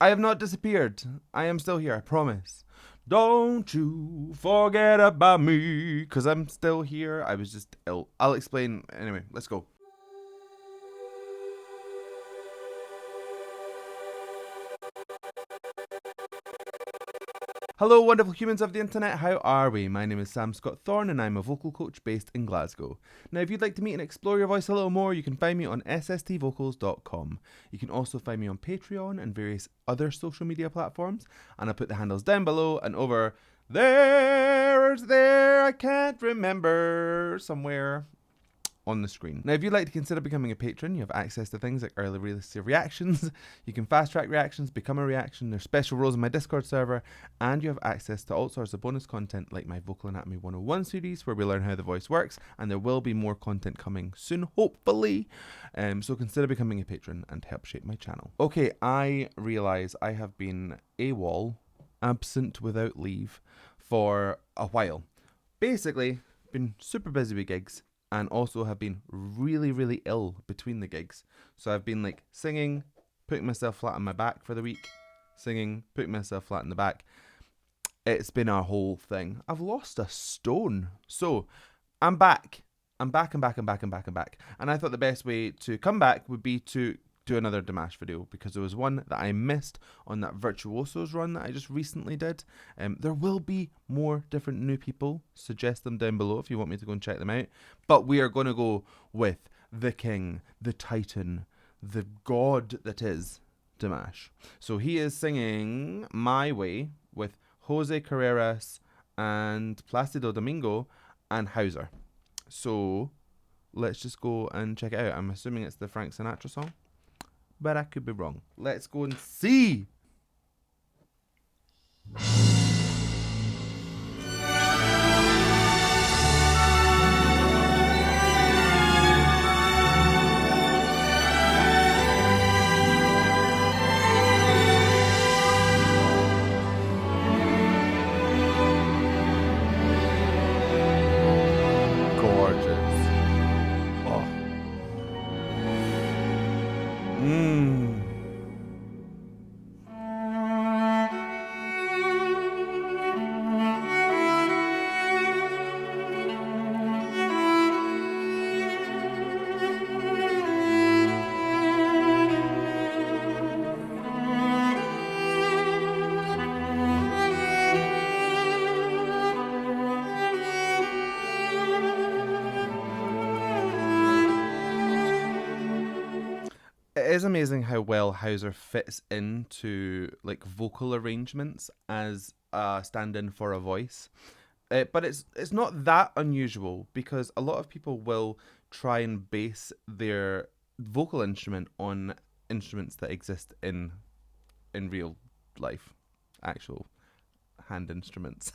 I have not disappeared. I am still here, I promise. Don't you forget about me, because I'm still here. I was just ill. I'll explain. Anyway, let's go. Hello, wonderful humans of the internet. How are we? My name is Sam Scott-Thorne and I'm a vocal coach based in Glasgow. Now, if you'd like to meet and explore your voice a little more, you can find me on sstvocals.com. You can also find me on Patreon and various other social media platforms, and I'll put the handles down below and over there, I can't remember, somewhere on the screen. Now, if you'd like to consider becoming a patron, you have access to things like early release reactions, you can fast track reactions, become a reaction, there's special roles in my Discord server, and you have access to all sorts of bonus content like my Vocal Anatomy 101 series where we learn how the voice works, and there will be more content coming soon, hopefully. So consider becoming a patron and help shape my channel. Okay, I realise I have been AWOL, absent without leave, for a while. Basically, been super busy with gigs, and also have been really, really ill between the gigs. So I've been like singing, putting myself flat on my back for the week, singing, putting myself flat in the back. It's been a whole thing. I've lost a stone. So I'm back. I'm back. And I thought the best way to come back would be to do another Dimash video, because there was one that I missed on that Virtuosos run that I just recently did. There will be more different new people. Suggest them down below if you want me to go and check them out. But we are going to go with the king, the titan, the god that is Dimash. So he is singing My Way with Jose Carreras and Placido Domingo and Hauser. So let's just go and check it out. I'm assuming it's the Frank Sinatra song, but I could be wrong. Let's go and see. It is amazing how well Hauser fits into like vocal arrangements as a stand-in for a voice. But it's not that unusual, because a lot of people will try and base their vocal instrument on instruments that exist in real life, actual hand instruments.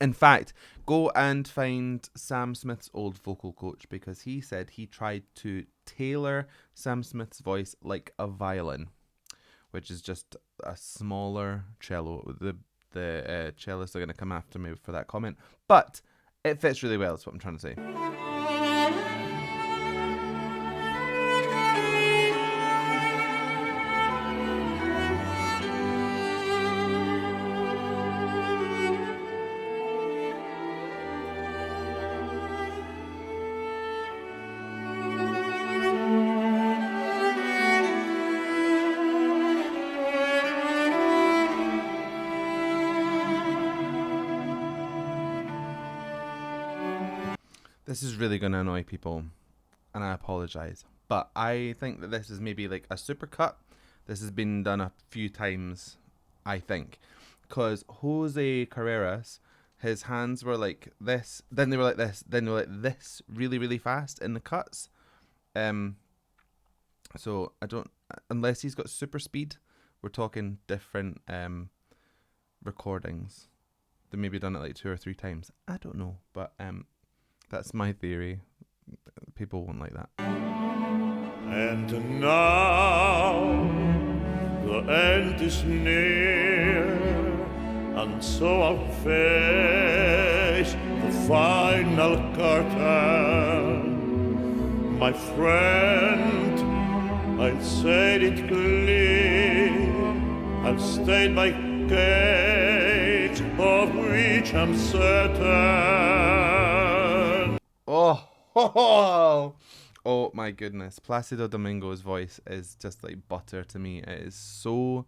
In fact, go and find Sam Smith's old vocal coach, because he said he tried to tailor Sam Smith's voice like a violin, which is just a smaller cello. The cellists are going to come after me for that comment, but it fits really well, is what I'm trying to say. This is really going to annoy people, and I apologise, but I think that this is maybe like a supercut. This has been done a few times, I think, because Jose Carreras, his hands were like this, then they were like this, then they were like this really, really fast in the cuts. So I don't, unless he's got super speed, we're talking different recordings. They maybe done it like 2 or 3 times. I don't know, but that's my theory. People won't like that. And now the end is near, and so I'll face the final curtain. My friend, I'll say it clear, have stayed my cage, of which I'm certain. Oh, oh, oh my goodness. Placido Domingo's voice is just like butter to me. It is so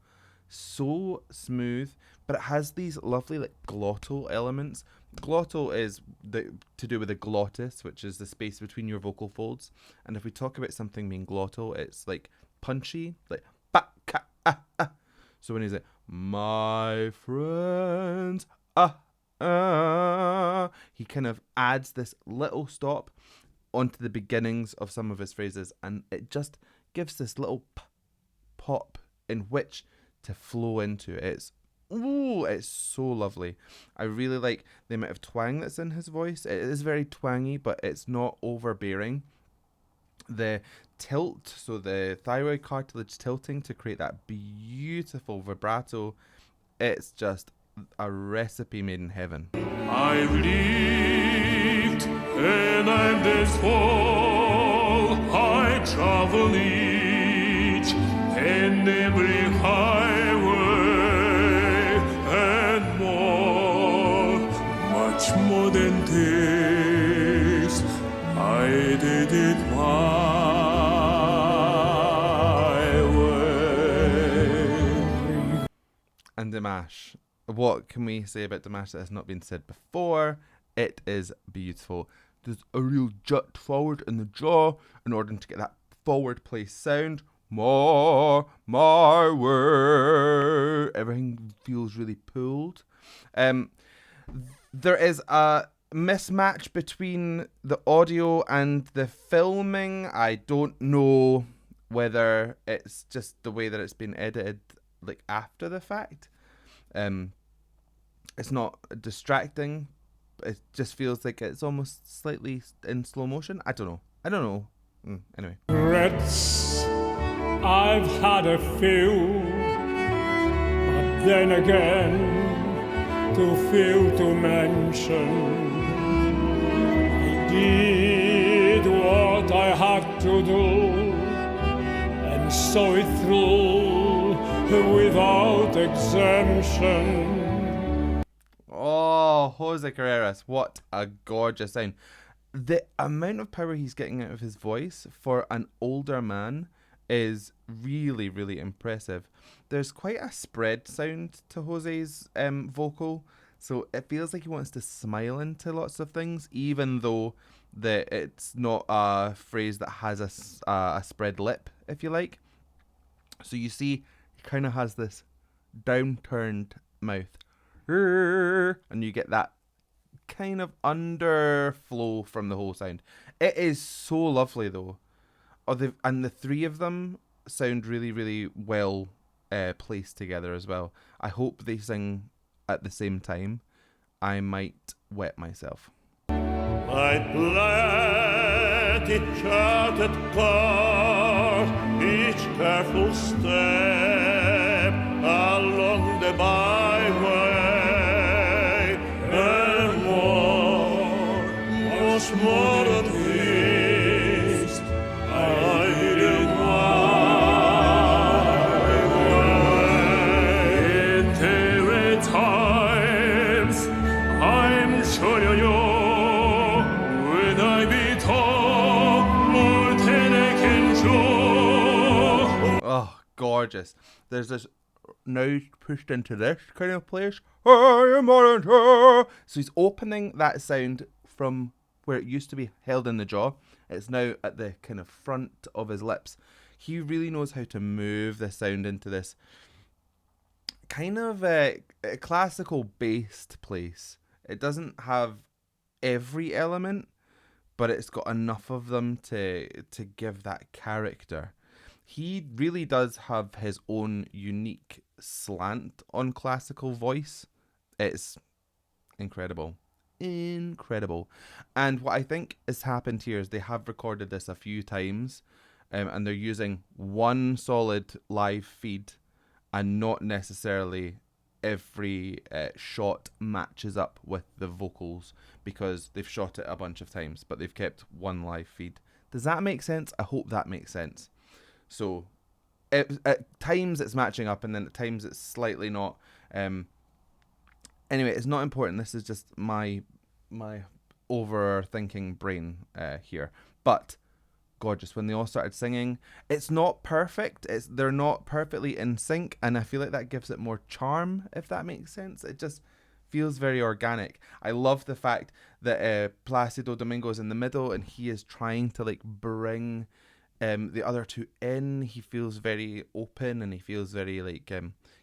smooth, but it has these lovely like glottal elements. Glottal is to do with the glottis, which is the space between your vocal folds. And if we talk about something being glottal, it's like punchy, like ba ka ah ah. So when he's like, my friends, he kind of adds this little stop onto the beginnings of some of his phrases, and it just gives this little pop in which to flow into. It's so lovely. I really like the amount of twang that's in his voice. It is very twangy, but it's not overbearing. The tilt, so the thyroid cartilage tilting to create that beautiful vibrato, it's just a recipe made in heaven. I've lived and I'm this fall. I travel each and every highway and more, much more than this. I did it my way. And Dimash. What can we say about Damash that has not been said before? It is beautiful. There's a real jut forward in the jaw in order to get that forward play sound. My way. Everything feels really pulled. There is a mismatch between the audio and the filming. I don't know whether it's just the way that it's been edited like after the fact. It's not distracting. It just feels like it's almost slightly in slow motion. I don't know. Anyway. Regrets, I've had a few, but then again, too few to mention. I did what I had to do, and saw it through without exemption. Oh, Jose Carreras, what a gorgeous sound. The amount of power he's getting out of his voice for an older man is really, really impressive. There's quite a spread sound to Jose's vocal, so it feels like he wants to smile into lots of things, even though it's not a phrase that has a spread lip, if you like. So you see, he kind of has this downturned mouth, and you get that kind of underflow from the whole sound. It is so lovely though. And the three of them sound really, really well placed together as well. I hope they sing at the same time. I might wet myself. I planned each charted course, each careful step along the byway, and much more than this, I did my way. And there were times, I'm sure you know, when I be told more than I can show. Oh, gorgeous. There's this now pushed into this kind of place. So he's opening that sound from where it used to be held in the jaw. It's now at the kind of front of his lips. He really knows how to move the sound into this kind of a classical based place. It doesn't have every element, but it's got enough of them to give that character. He really does have his own unique slant on classical voice. It's incredible. And what I think has happened here is they have recorded this a few times, and they're using one solid live feed, and not necessarily every shot matches up with the vocals, because they've shot it a bunch of times, but they've kept one live feed. Does that make sense? I hope that makes sense. So at times it's matching up, and then at times it's slightly not. Anyway, it's not important. This is just my overthinking brain here. But gorgeous when they all started singing. It's not perfect. They're not perfectly in sync, and I feel like that gives it more charm, if that makes sense. It just feels very organic. I love the fact that Placido Domingo is in the middle, and he is trying to like bring the other two in. He feels very open, and he feels very like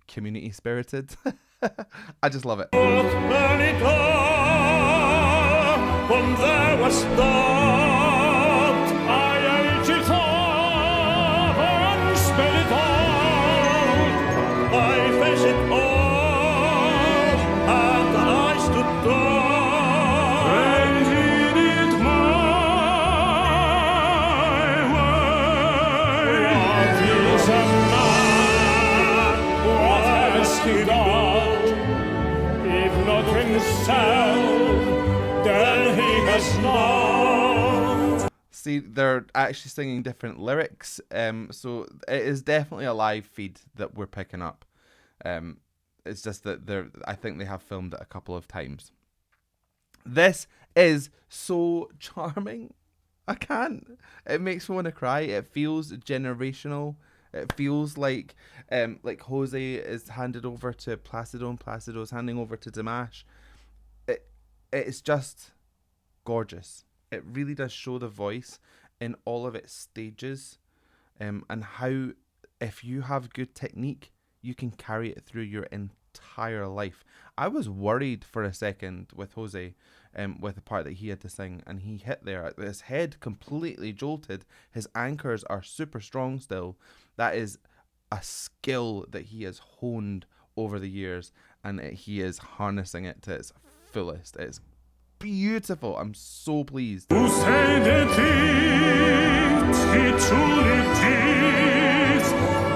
community spirited. I just love it. When there was thought, I ate it up and spit it out. I faced it all, and I stood tall. And did it my way. What is a man? What has he got? If not himself, then he has not. See, they're actually singing different lyrics, so it is definitely a live feed that we're picking up. It's just that I think they have filmed it a couple of times. This is so charming. I can't. It makes me want to cry. It feels generational. It feels like Jose is handed over to Placido, and Placido is handing over to Dimash. It's just gorgeous. It really does show the voice in all of its stages, and how if you have good technique, you can carry it through your entire life. I was worried for a second with Jose, with the part that he had to sing, and he hit there. His head completely jolted. His anchors are super strong still. That is a skill that he has honed over the years, and he is harnessing it to its fullest. It's beautiful. I'm so pleased. Who say the things he truly did,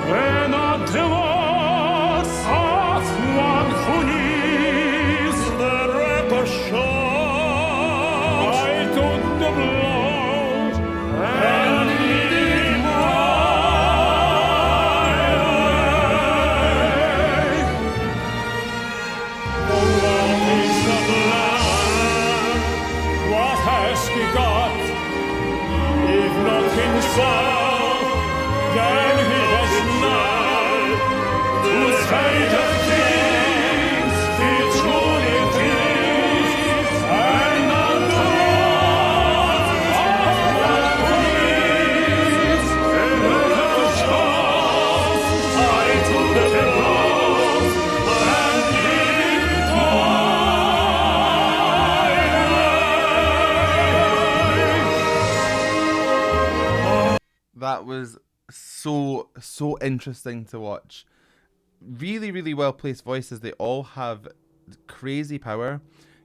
when not the words of one who needs The record shows I took the blows and did it my way. Oh, what is a man? What has he got? If not himself, then he has not. Who say the things he truly did, and not the words of one who needs. The record shows I took the blows and did it my way. That was so interesting to watch. Really, really well placed voices. They all have crazy power.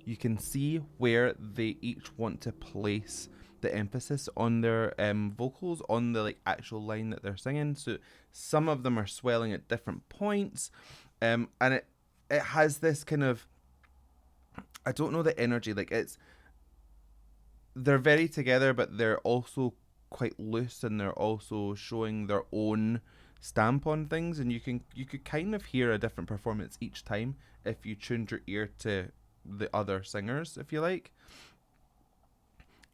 You can see where they each want to place the emphasis on their vocals, on the like actual line that they're singing. So some of them are swelling at different points, and it has this kind of, I don't know the energy, like they're very together, but they're also quite loose, and they're also showing their own stamp on things, and you could kind of hear a different performance each time if you tuned your ear to the other singers, if you like.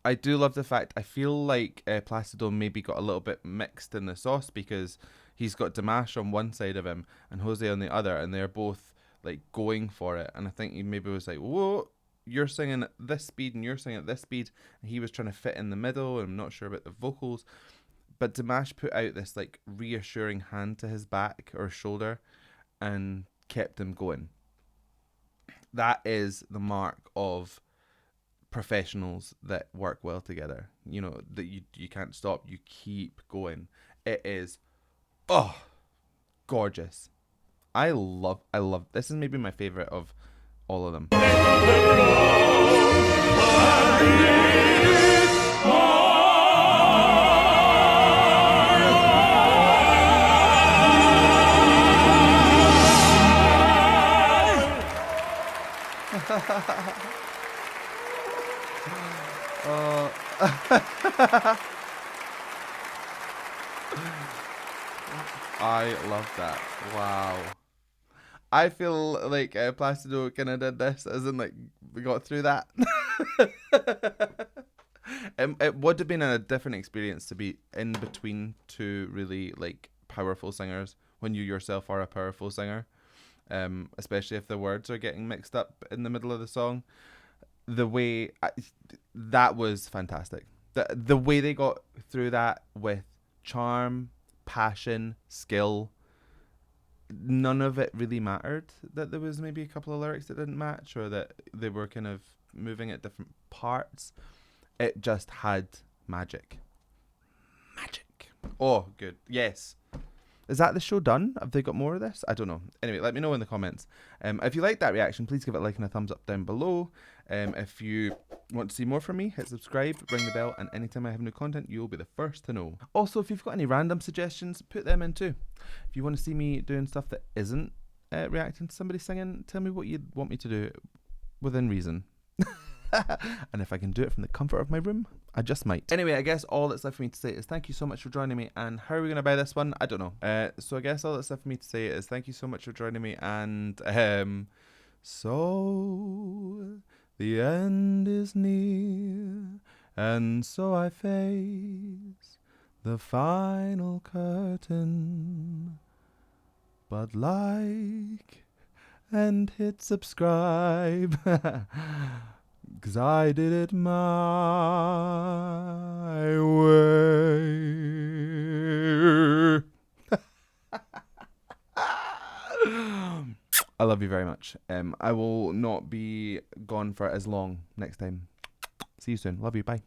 I do love the fact, I feel like Placido maybe got a little bit mixed in the sauce, because he's got Dimash on one side of him and Jose on the other, and they're both like going for it, and I think he maybe was like, whoa, you're singing at this speed and you're singing at this speed, and he was trying to fit in the middle, and I'm not sure about the vocals. But Dimash put out this like reassuring hand to his back or shoulder and kept him going. That is the mark of professionals that work well together. You know, that you can't stop, you keep going. It is gorgeous. I love this is maybe my favorite of all of them. I love that. Wow. I feel like Placido kind of did this, as in like we got through that. It would have been a different experience to be in between two really like powerful singers when you yourself are a powerful singer, especially if the words are getting mixed up in the middle of the song. That was fantastic. The way they got through that with charm, passion, skill. None of it really mattered that there was maybe a couple of lyrics that didn't match or that they were kind of moving at different parts. It just had magic. Magic. Oh, good. Yes. Is that the show done? Have they got more of this? I don't know. Anyway, let me know in the comments. If you like that reaction, please give it a like and a thumbs up down below. If you want to see more from me, hit subscribe, ring the bell, and anytime I have new content, you'll be the first to know. Also, if you've got any random suggestions, put them in too. If you want to see me doing stuff that isn't reacting to somebody singing, tell me what you'd want me to do within reason. And if I can do it from the comfort of my room, I just might. Anyway, I guess all that's left for me to say is thank you so much for joining me. And how are we going to buy this one? I don't know. So I guess all that's left for me to say is thank you so much for joining me. And so the end is near, and so I face the final curtain. But like and hit subscribe, 'cause I did it my way. I love you very much. I will not be gone for as long next time. See you soon. Love you. Bye.